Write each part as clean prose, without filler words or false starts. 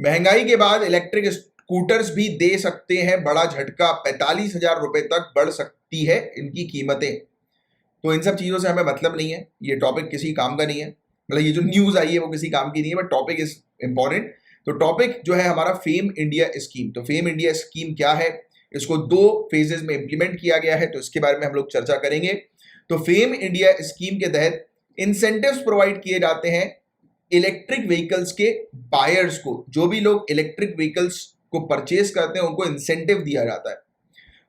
महंगाई के बाद इलेक्ट्रिक स्कूटर्स भी दे सकते हैं बड़ा झटका, 45,000 रुपए तक बढ़ सकती है इनकी कीमतें। तो इन सब चीजों से हमें मतलब नहीं है, ये टॉपिक किसी काम का नहीं है, मतलब ये जो न्यूज आई है वो किसी काम की नहीं है, बट टॉपिक इज इंपॉर्टेंट। तो टॉपिक जो है हमारा फेम इंडिया स्कीम। तो फेम इंडिया स्कीम क्या है, इसको 2 फेजेस में इंप्लीमेंट किया गया है, तो इसके बारे में हम लोग चर्चा करेंगे। तो फेम इंडिया स्कीम के तहत इंसेंटिव्स प्रोवाइड किए जाते हैं इलेक्ट्रिक व्हीकल्स के बायर्स को। जो भी लोग इलेक्ट्रिक व्हीकल्स को परचेज करते हैं उनको इंसेंटिव दिया जाता है।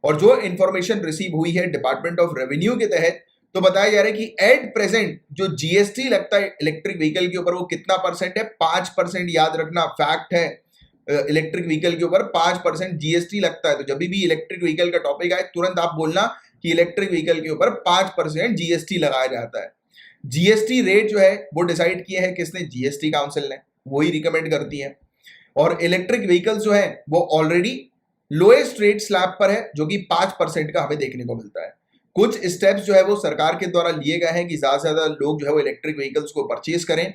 और जो इंफॉर्मेशन रिसीव हुई है डिपार्टमेंट ऑफ रेवेन्यू के तहत, तो बताया जा रहा है कि एट प्रेजेंट जो जीएसटी लगता है इलेक्ट्रिक व्हीकल के ऊपर वो कितना परसेंट है, 5%। याद रखना, फैक्ट है, इलेक्ट्रिक व्हीकल के ऊपर 5% जीएसटी लगता है। तो जब भी इलेक्ट्रिक व्हीकल का टॉपिक आए तुरंत आप बोलना कि इलेक्ट्रिक व्हीकल के ऊपर 5% जीएसटी लगाया जाता है। जीएसटी रेट जो है वो डिसाइड किए हैं किसने, जीएसटी काउंसिल ने, वही रिकमेंड करती है। और इलेक्ट्रिक व्हीकल्स जो है वो ऑलरेडी लोएस्ट रेट स्लैब पर है, जो कि 5% का हमें देखने को मिलता है। कुछ स्टेप्स जो है वो सरकार के द्वारा लिए गए हैं कि ज्यादा से ज्यादा लोग जो है वो इलेक्ट्रिक व्हीकल्स को परचेज करें।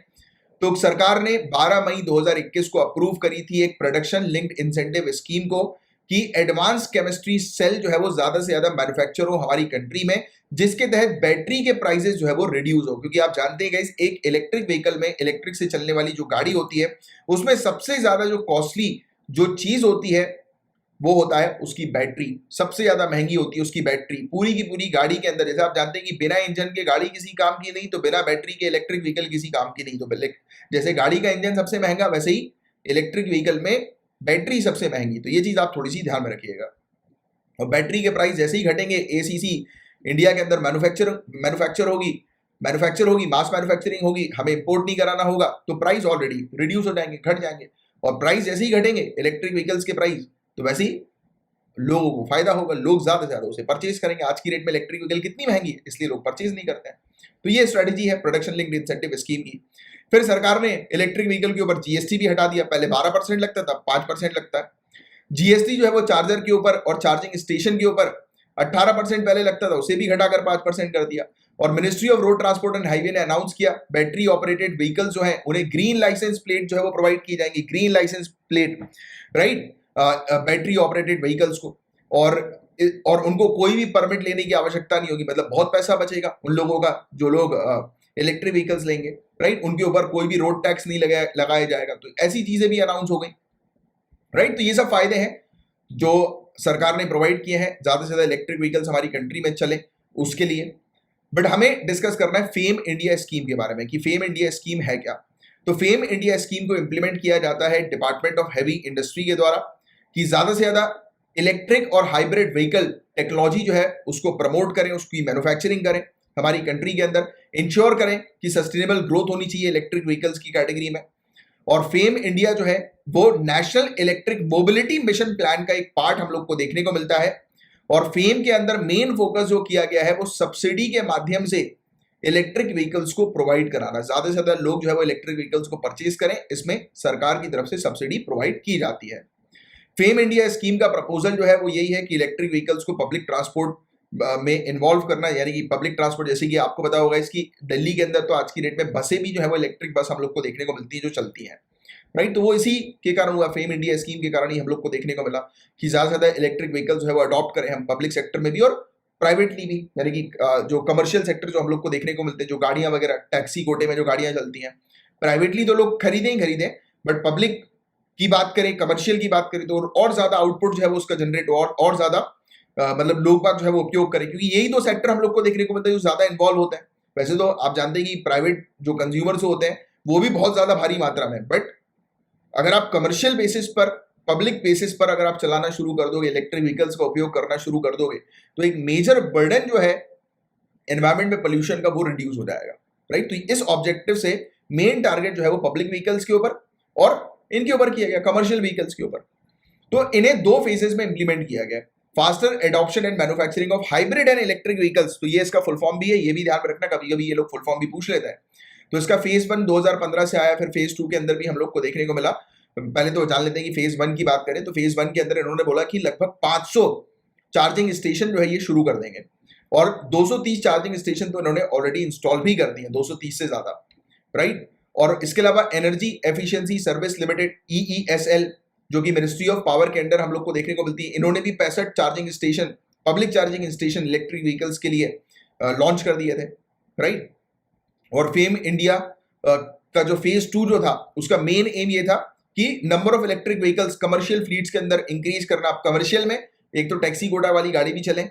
तो सरकार ने 12 मई 2021 को अप्रूव करी थी एक प्रोडक्शन लिंक्ड इंसेंटिव स्कीम को, कि एडवांस केमिस्ट्री सेल जो है वो ज्यादा से ज्यादा मैन्युफैक्चर हो हमारी कंट्री में, जिसके तहत बैटरी के प्राइसेस जो है वो रिड्यूस हो। क्योंकि आप जानते हैं गाइस, एक इलेक्ट्रिक व्हीकल में, इलेक्ट्रिक से चलने वाली जो गाड़ी होती है उसमें सबसे ज्यादा जो कॉस्टली जो चीज होती है वो होता है उसकी बैटरी। सबसे ज्यादा महंगी होती है उसकी बैटरी। पूरी की पूरी गाड़ी के अंदर, जैसे आप जानते हैं कि बिना इंजन के गाड़ी किसी काम की नहीं, तो बिना बैटरी के इलेक्ट्रिक व्हीकल किसी काम की नहीं। तो जैसे गाड़ी का इंजन सबसे महंगा, वैसे ही इलेक्ट्रिक व्हीकल में बैटरी सबसे महंगी। तो ये चीज आप थोड़ी सी ध्यान में रखिएगा। और बैटरी के प्राइस जैसे ही घटेंगे, एसीसी इंडिया के अंदर मैन्युफैक्चर होगी, मास मैन्युफैक्चरिंग होगी, हमें इंपोर्ट नहीं कराना होगा, तो प्राइस ऑलरेडी रिड्यूस हो जाएंगे, घट जाएंगे। और प्राइस जैसे ही घटेंगे इलेक्ट्रिक व्हीकल्स के प्राइस, तो वैसे ही लोगों को फायदा होगा, लोग ज्यादा से ज्यादा उसे परचेज करेंगे। आज की रेट में इलेक्ट्रिक व्हीकल कितनी महंगी है, इसलिए लोग परचेज नहीं करते हैं। तो ये स्ट्रेटजी है प्रोडक्शन लिंक्ड इंसेंटिव स्कीम की। फिर सरकार ने इलेक्ट्रिक व्हीकल के ऊपर जीएसटी भी हटा दिया। पहले 12% लगता था, 5% लगता है। जीएसटी जो है वो चार्जर के ऊपर और चार्जिंग स्टेशन के ऊपर 18% पहले लगता था, उसे भी घटाकर 5% कर दिया। और ministry of road transport and highway ने अनाउंस किया, बैटरी ऑपरेटेड व्हीकल्स जो है उन्हें ग्रीन लाइसेंस प्लेट जो है वो प्रोवाइड की जाएंगी, green licence plate, right, battery operated vehicles को। और उनको कोई भी परमिट लेने की आवश्यकता नहीं होगी। मतलब बहुत पैसा बचेगा उन लोगों का, जो लोग इलेक्ट्रिक व्हीकल्स लेंगे, राइट, उनके ऊपर कोई भी रोड टैक्स नहीं लगाया जाएगा। तो ऐसी चीजें भी अनाउंस हो गई, राइट। तो ये सब फायदे हैं जो सरकार ने प्रोवाइड किए हैं, ज्यादा से ज्यादा इलेक्ट्रिक व्हीकल्स हमारी कंट्री में चले उसके लिए। बट हमें डिस्कस करना है फेम इंडिया स्कीम के बारे में, कि फेम इंडिया स्कीम है क्या। तो फेम इंडिया स्कीम को इंप्लीमेंट किया जाता है डिपार्टमेंट ऑफ हैवी इंडस्ट्री के द्वारा, कि ज्यादा से ज्यादा इलेक्ट्रिक और हाइब्रिड व्हीकल टेक्नोलॉजी जो है उसको प्रमोट करें, उसकी मैन्युफैक्चरिंग करें हमारी कंट्री के अंदर, इंश्योर करें कि सस्टेनेबल ग्रोथ होनी चाहिए इलेक्ट्रिक व्हीकल्स की कैटेगरी में। और फेम इंडिया जो है वो national electric mobility mission plan का एक पार्ट हम लोग को देखने को मिलता है। और फेम के अंदर मेन फोकस जो किया गया है वो सब्सिडी के माध्यम से इलेक्ट्रिक व्हीकल्स को प्रोवाइड कराना, ज्यादा से ज्यादा लोग जो है वो इलेक्ट्रिक व्हीकल्स को परचेज करें, इसमें सरकार की तरफ से सब्सिडी प्रोवाइड की जाती है। फेम इंडिया स्कीम का प्रपोजल जो है वो यही है कि इलेक्ट्रिक व्हीकल्स को पब्लिक ट्रांसपोर्ट में इन्वॉल्व करना, यानी कि पब्लिक ट्रांसपोर्ट, जैसे कि आपको पता होगा इसकी दिल्ली के अंदर तो आज की डेट में बसें भी जो है वो इलेक्ट्रिक बस हम लोग को देखने को मिलती है जो चलती हैं, राइट। तो वो इसी के कारण हुआ, फेम इंडिया स्कीम के कारण ही हम लोग को देखने को मिला कि ज्यादा से ज्यादा इलेक्ट्रिक व्हीकल जो है वो अडॉप्ट करें हम, पब्लिक सेक्टर में भी और प्राइवेटली भी, यानी कि जो कमर्शियल सेक्टर जो हम लोग को देखने को मिलते हैं, जो गाड़ियां वगैरह टैक्सी कोटे में जो गाड़ियां चलती हैं, प्राइवेटली तो लोग खरीदें ही खरीदें, बट पब्लिक की बात करें, कमर्शियल की बात करें, तो और ज्यादा आउटपुट जो है वो उसका जनरेट और ज्यादा मतलब लोग बात जो है वो उपयोग करें, क्योंकि यही तो सेक्टर हम लोग को देखने को मिलता है जो ज्यादा इन्वॉल्व होता है। वैसे तो आप जानते हैं कि प्राइवेट जो कंज्यूमर्स होते हैं वो भी बहुत ज्यादा भारी मात्रा में, बट अगर आप कमर्शियल बेसिस पर, पब्लिक बेसिस पर अगर आप चलाना शुरू कर दोगे, इलेक्ट्रिक व्हीकल्स का उपयोग करना शुरू कर दोगे, तो एक मेजर बर्डन जो है एनवायरमेंट में पोल्यूशन का वो रिड्यूस हो जाएगा, राइट। तो इस ऑब्जेक्टिव से मेन टारगेट जो है वो पब्लिक व्हीकल्स के ऊपर और इनके ऊपर किया गया, कमर्शियल व्हीकल्स के ऊपर। तो इन्हें 2 फेजेस में इंप्लीमेंट किया गया, faster adoption and manufacturing of hybrid and electric vehicles. तो ये इसका फुल फॉर्म भी है, ये भी ध्यान में रखना, कभी कभी ये लोग फुल फॉर्म भी पूछ लेते हैं। तो इसका फेज 1 2015 से आया, फिर फेज 2 के अंदर भी हम लोग को देखने को मिला। पहले तो जान लेते हैं कि फेज 1 की बात करें, तो फेज 1 के अंदर इन्होंने बोला कि लगभग 500 चार्जिंग स्टेशन जो है ये शुरू कर देंगे, और 230 चार्जिंग स्टेशन तो इन्होंने ऑलरेडी इंस्टॉल भी कर दिए, 230 से ज्यादा, राइट। और इसके अलावा energy efficiency service limited EESL, जो कि मिनिस्ट्री ऑफ पावर के अंडर हम लोग को देखने को मिलती है, इन्होंने भी 65 charging station, public charging station electric vehicles के लिए लॉन्च कर दिए थे, राइट। और फेम इंडिया का जो फेज 2 जो था, उसका मेन एम ये था कि number of electric vehicles commercial fleets के अंदर इंक्रीज करना। आप कमर्शियल में एक तो टैक्सी कोटा वाली गाड़ी भी चले,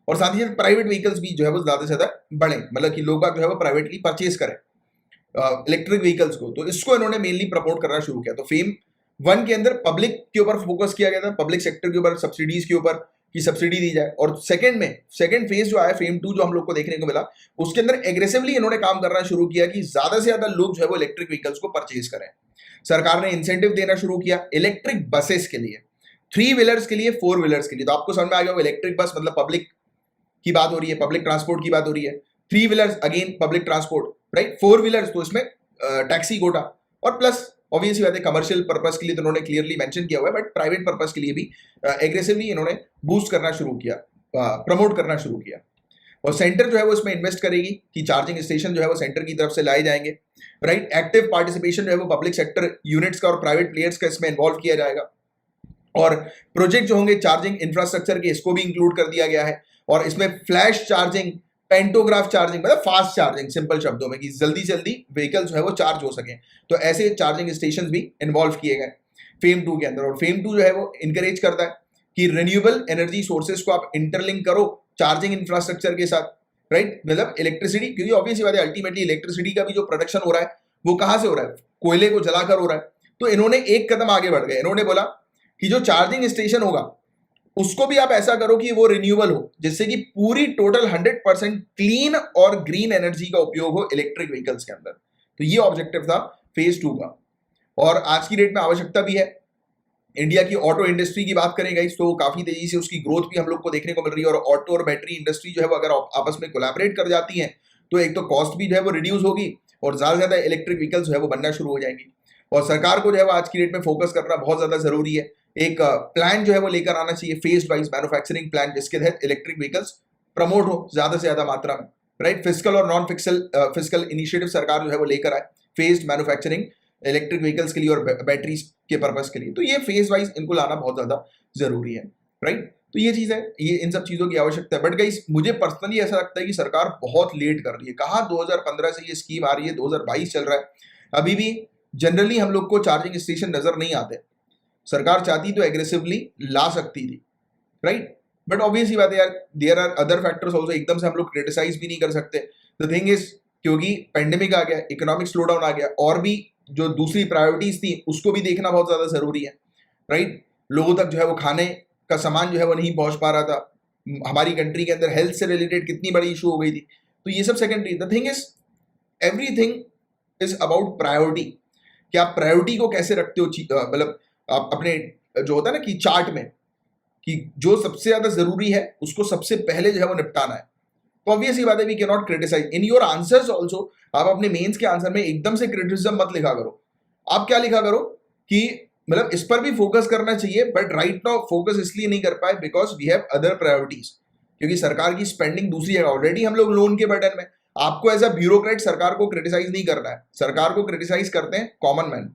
और साथ ही साथ प्राइवेट व्हीकल्स भी जो है वो ज्यादा से ज्यादा बढ़े, मतलब कि लोग जो है वो प्राइवेटली परचेज करें इलेक्ट्रिक व्हीकल्स को। तो इसको इन्होंने मेनली प्रमोट करना शुरू किया। तो फेम 1 के अंदर पब्लिक के ऊपर फोकस किया गया था, पब्लिक सेक्टर के ऊपर, सब्सिडीज के ऊपर कि सब्सिडी दी जाए। और सेकंड फेज जो आया फेम 2 जो हम लोग को देखने को मिला, उसके अंदर एग्रेसिवली इन्होंने काम करना शुरू किया कि ज्यादा से ज्यादा लोग जो है वो इलेक्ट्रिक व्हीकल्स को परचेज करें। सरकार ने इंसेंटिव देना शुरू किया इलेक्ट्रिक बसेस के लिए, 3 व्हीलर्स के लिए, 4 व्हीलर्स के लिए। तो आपको समझ में आ गया इलेक्ट्रिक बस मतलब पब्लिक की बात हो रही है, पब्लिक ट्रांसपोर्ट की बात हो रही है। 3 wheelers again public transport, right. 4 wheelers तो इसमें टैक्सी कोटा, और प्लस ऑब्वियसली बात है कमर्शियल पर्पस के लिए तो उन्होंने क्लियरली मेंशन किया हुआ है, बट प्राइवेट पर्पस के लिए भी एग्रेसिवली इन्होंने बूस्ट करना शुरू किया, प्रमोट करना शुरू किया। और सेंटर जो है वो इसमें इन्वेस्ट करेगी कि चार्जिंग स्टेशन जो है वो सेंटर की तरफ से लाए जाएंगे, राइट। एक्टिव पार्टिसिपेशन जो है वो पब्लिक सेक्टर यूनिट्स का और प्राइवेट प्लेयर्स का इसमें इन्वॉल्व किया जाएगा। और प्रोजेक्ट जो होंगे चार्जिंग इंफ्रास्ट्रक्चर के, इसको भी इंक्लूड कर दिया गया है। और इसमें फ्लैश चार्जिंग, पेंटोग्राफ चार्जिंग, मतलब फास्ट चार्जिंग, सिंपल शब्दों में कि जल्दी जल्दी व्हीकल जो है वो चार्ज हो सके, तो ऐसे चार्जिंग स्टेशन भी इन्वॉल्व किए गए फेम 2 के अंदर। और फेम 2 जो है वो इंकरेज करता है कि रिन्यूएबल एनर्जी सोर्सेज को आप इंटरलिंक करो चार्जिंग इंफ्रास्ट्रक्चर के साथ, राइट। मतलब इलेक्ट्रिसिटी, क्योंकि ऑब्वियसली बात है अल्टीमेटली इलेक्ट्रिसिटी का भी जो प्रोडक्शन हो रहा है वो कहां से हो रहा है, कोयले को जलाकर हो रहा है। तो इन्होंने एक कदम आगे बढ़ गए, इन्होंने बोला कि जो चार्जिंग स्टेशन होगा उसको भी आप ऐसा करो कि वो रिन्यूएबल हो, जिससे कि पूरी टोटल 100% क्लीन और ग्रीन एनर्जी का उपयोग हो इलेक्ट्रिक व्हीकल्स के अंदर। तो ये ऑब्जेक्टिव था फेज 2 का, और आज की डेट में आवश्यकता भी है। इंडिया की ऑटो इंडस्ट्री की बात करें गाइस, तो काफी तेजी से उसकी ग्रोथ भी हम लोग को देखने को मिल रही है। और ऑटो और बैटरी इंडस्ट्री जो है वो अगर आपस में कोलैबोरेट कर जाती है तो एक तो कॉस्ट भी जो है वो रिड्यूस होगी, और ज्यादा से ज्यादा इलेक्ट्रिक व्हीकल्स जो है वो बनना शुरू हो जाएंगी। और सरकार को जो है वो आज की डेट में फोकस करना बहुत ज्यादा जरूरी है। एक प्लान जो है वो लेकर आना चाहिए, फेज वाइज मैन्युफैक्चरिंग प्लान, जिसके तहत इलेक्ट्रिक व्हीकल्स प्रमोट हो ज्यादा से ज्यादा मात्रा में, राइट। फिजिकल और नॉन फिजिकल इनिशिएटिव सरकार जो है वो लेकर आए फेज्ड मैन्युफैक्चरिंग इलेक्ट्रिक व्हीकल्स के लिए और बैटरीज के पर्पस के लिए। तो ये फेज वाइज इनको लाना बहुत ज्यादा जरूरी है, राइट। तो ये चीज है, ये इन सब चीजों की आवश्यकता है। बट गाइस मुझे पर्सनली ऐसा लगता है कि सरकार बहुत लेट कर रही है। कहाँ 2015 से ये स्कीम आ रही है, 2022 चल रहा है, अभी भी जनरली हम लोग को चार्जिंग स्टेशन नजर नहीं आते। सरकार चाहती तो एग्रेसिवली ला सकती थी, राइट। बट ऑब्वियसली बात है यार, there are other factors also, एकदम से हम लोग क्रिटिसाइज भी नहीं कर सकते। द थिंग इज, क्योंकि पेंडेमिक आ गया, इकोनॉमिक स्लो डाउन आ गया, और भी जो दूसरी प्रायोरिटीज थी उसको भी देखना बहुत ज्यादा जरूरी है, राइट। लोगों तक जो है वो खाने का सामान जो है वो नहीं पहुंच पा रहा था। हमारी कंट्री के अंदर हेल्थ से रिलेटेड कितनी बड़ी इशू हो गई थी, तो ये सब secondary. The thing is, everything is about priority, कि आप प्रायोरिटी को कैसे रखते हो। मतलब आप अपने जो होता है ना कि चार्ट में, कि जो सबसे ज्यादा जरूरी है उसको सबसे पहले जो है वो निपटाना है। तो ऑब्वियसली बात है, we can not criticise in your answers also. आप अपने मेंस के आंसर में एकदम से क्रिटिसिज्म मत लिखा करो। आप क्या लिखा करो कि मतलब इस पर भी फोकस करना चाहिए, बट राइट नाउ फोकस इसलिए नहीं कर पाए because we have other priorities, क्योंकि सरकार की स्पेंडिंग दूसरी है। ऑलरेडी हम लोग लोन के बर्डन में। आपको एज अ ब्यूरोक्रेट सरकार को क्रिटिसाइज नहीं करना है, सरकार को क्रिटिसाइज करते हैं कॉमन मैन।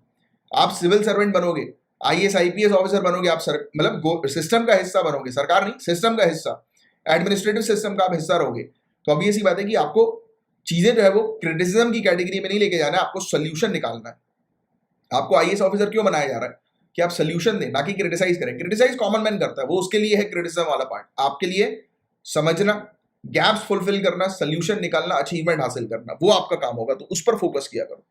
आप सिविल सर्वेंट बनोगे, IAS IPS ऑफिसर बनोगे, आप मतलब सिस्टम का हिस्सा बनोगे, सरकार नहीं, सिस्टम का हिस्सा, एडमिनिस्ट्रेटिव सिस्टम का आप हिस्सा रहोगे। तो अब ये सी बात है कि आपको चीजें जो है वो क्रिटिसिज्म की कैटेगरी में नहीं लेके जाना है, आपको सोल्यूशन निकालना है। आपको IAS ऑफिसर क्यों बनाया जा रहा है कि आप सोल्यूशन दें, ना कि क्रिटिसाइज करें। क्रिटिसाइज कॉमन मैन करता है, वो उसके लिए है क्रिटिसिज्म वाला पार्ट। आपके लिए समझना, गैप्स फुलफिल करना, सोल्यूशन निकालना, अचीवमेंट हासिल करना, वो आपका काम होगा। तो उस पर फोकस किया करो।